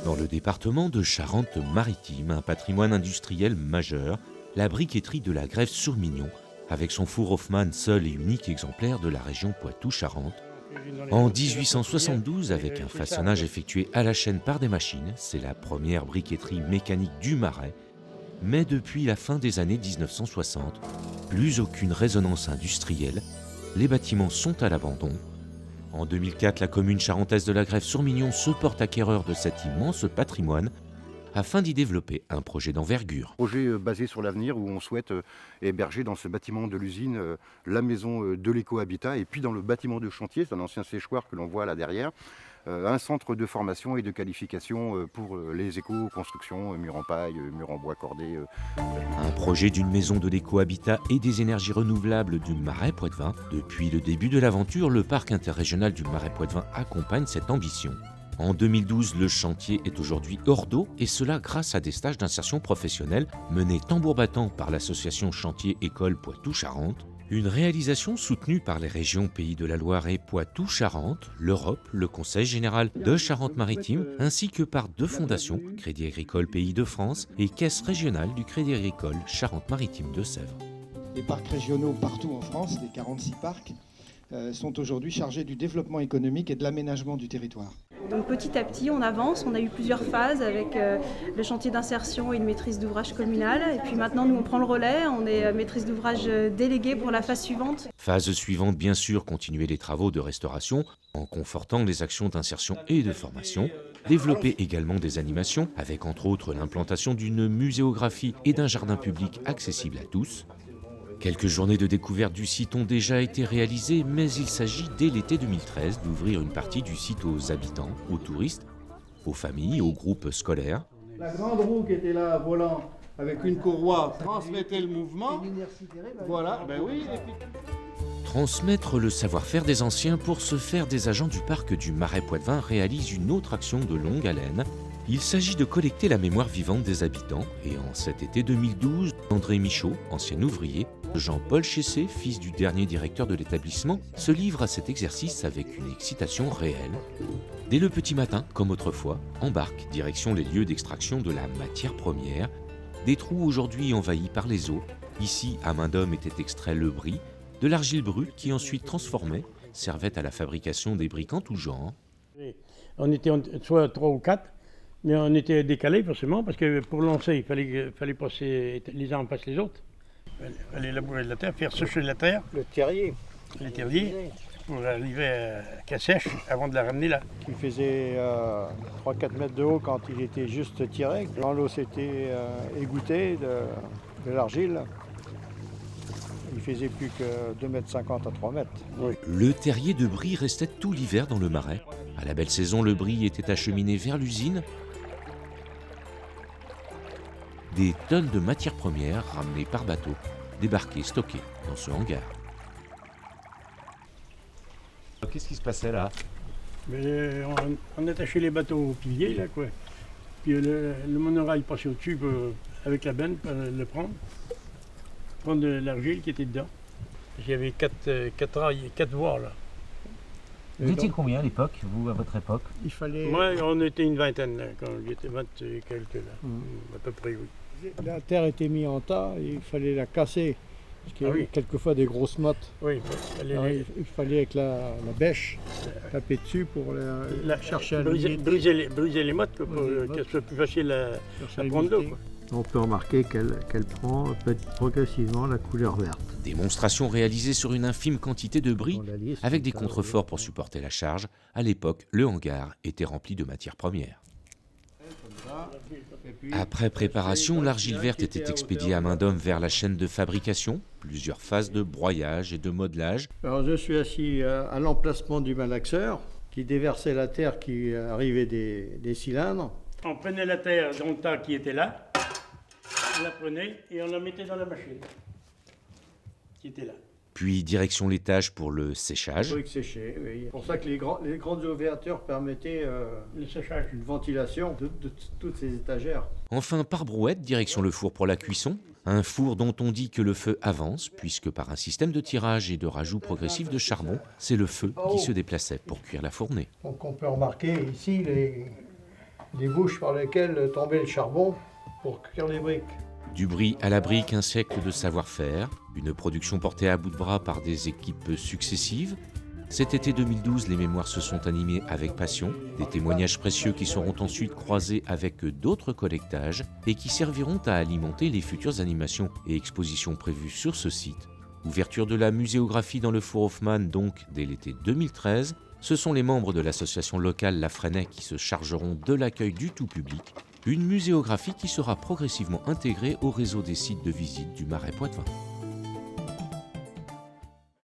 Dans le département de Charente-Maritime, un patrimoine industriel majeur, la briqueterie de la Grève-sur-Mignon, avec son four Hoffmann, seul et unique exemplaire de la région Poitou-Charentes. En 1872, avec un façonnage effectué à la chaîne par des machines, c'est la première briqueterie mécanique du Marais. Mais depuis la fin des années 1960, plus aucune résonance industrielle, les bâtiments sont à l'abandon. En 2004, la commune charentaise de la Grève-sur-Mignon se porte acquéreur de cet immense patrimoine afin d'y développer un projet d'envergure. Projet basé sur l'avenir où on souhaite héberger dans ce bâtiment de l'usine la maison de l'éco-habitat et puis dans le bâtiment de chantier, c'est un ancien séchoir que l'on voit là derrière, un centre de formation et de qualification pour les éco-constructions, murs en paille, murs en bois cordé. Un projet d'une maison de l'éco-habitat et des énergies renouvelables du Marais Poitevin. Depuis le début de l'aventure, le parc interrégional du Marais Poitevin accompagne cette ambition. En 2012, le chantier est aujourd'hui hors d'eau et cela grâce à des stages d'insertion professionnelle menés tambour battant par l'association Chantier École Poitou-Charentes. Une réalisation soutenue par les régions Pays de la Loire et Poitou-Charentes, l'Europe, le Conseil général de Charente-Maritime, ainsi que par deux fondations, Crédit Agricole Pays de France et Caisse régionale du Crédit Agricole Charente-Maritime de Sèvres. Les parcs régionaux partout en France, les 46 parcs, sont aujourd'hui chargés du développement économique et de l'aménagement du territoire. Donc petit à petit, on avance. On a eu plusieurs phases avec le chantier d'insertion et une maîtrise d'ouvrage communale. Et puis maintenant, nous, on prend le relais. On est maîtrise d'ouvrage déléguée pour la phase suivante. Phase suivante, bien sûr, continuer les travaux de restauration en confortant les actions d'insertion et de formation. Développer également des animations avec entre autres l'implantation d'une muséographie et d'un jardin public accessible à tous. Quelques journées de découverte du site ont déjà été réalisées, mais il s'agit dès l'été 2013 d'ouvrir une partie du site aux habitants, aux touristes, aux familles, aux groupes scolaires. La grande roue qui était là, volant, avec une courroie, transmettait le mouvement. Voilà, ben oui. Transmettre le savoir-faire des anciens pour se faire des agents du parc du Marais Poitevin réalise une autre action de longue haleine. Il s'agit de collecter la mémoire vivante des habitants et en cet été 2012, André Michaud, ancien ouvrier, Jean-Paul Chessé, fils du dernier directeur de l'établissement, se livre à cet exercice avec une excitation réelle. Dès le petit matin, comme autrefois, embarque direction les lieux d'extraction de la matière première, des trous aujourd'hui envahis par les eaux. Ici, à main d'homme était extrait le bris, de l'argile brute qui ensuite transformée servait à la fabrication des briques en tout genre. On était soit 3 ou 4. Mais on était décalés forcément parce que pour lancer, il fallait passer, les uns passent les autres. Il fallait labourer de la terre, faire sécher la terre. Le terrier. Les terriers, pour arriver qu'à sèche avant de la ramener là. Il faisait 3-4 mètres de haut quand il était juste tiré. Quand l'eau s'était égouttée de l'argile, il faisait plus que 2,50 m à 3 mètres. Oui. Le terrier de brie restait tout l'hiver dans le Marais. À la belle saison, le brie était acheminé vers l'usine. Des tonnes de matières premières ramenées par bateau, débarquées, stockées dans ce hangar. Qu'est-ce qui se passait là? Mais on attachait les bateaux au pilier là quoi. Puis le monorail passait au-dessus avec la benne pour le prendre de l'argile qui était dedans. Il y avait 4 rails, 4 voies là. Vous étiez combien à l'époque, vous, à votre époque? Il fallait... Moi, on était une vingtaine là, quand j'étais 20 et quelques là, à peu près oui. La terre était mise en tas et il fallait la casser. Parce qu'il y avait quelquefois des grosses mottes. Oui, Alors, il fallait avec la bêche taper dessus pour chercher à briser les mottes quoi, pour qu'elles soient plus faciles à prendre l'eau. On peut remarquer qu'elle prend progressivement la couleur verte. Démonstration réalisée sur une infime quantité de bris, avec des contreforts pour supporter la charge. À l'époque, le hangar était rempli de matières premières. Après préparation, l'argile verte était expédiée à main d'homme vers la chaîne de fabrication. Plusieurs phases de broyage et de modelage. Alors je suis assis à l'emplacement du malaxeur qui déversait la terre qui arrivait des cylindres. On prenait la terre dans le tas qui était là, on la prenait et on la mettait dans la machine qui était là. Puis direction l'étage pour le séchage. Oui, sécher, oui. C'est pour ça que les grandes ouvertures permettaient Le séchage. une ventilation de toutes ces étagères. Enfin, par brouette, direction le four pour la cuisson. Un four dont on dit que le feu avance, puisque par un système de tirage et de rajout progressif de charbon, c'est le feu qui se déplaçait pour cuire la fournée. Donc on peut remarquer ici des bouches par lesquelles tombait le charbon pour cuire les briques. Du bris à la brique, un siècle de savoir-faire, une production portée à bout de bras par des équipes successives. Cet été 2012, les mémoires se sont animées avec passion, des témoignages précieux qui seront ensuite croisés avec d'autres collectages et qui serviront à alimenter les futures animations et expositions prévues sur ce site. Ouverture de la muséographie dans le Four Hoffmann donc dès l'été 2013, ce sont les membres de l'association locale La Fresnaye qui se chargeront de l'accueil du tout public, une muséographie qui sera progressivement intégrée au réseau des sites de visite du Marais poitevin.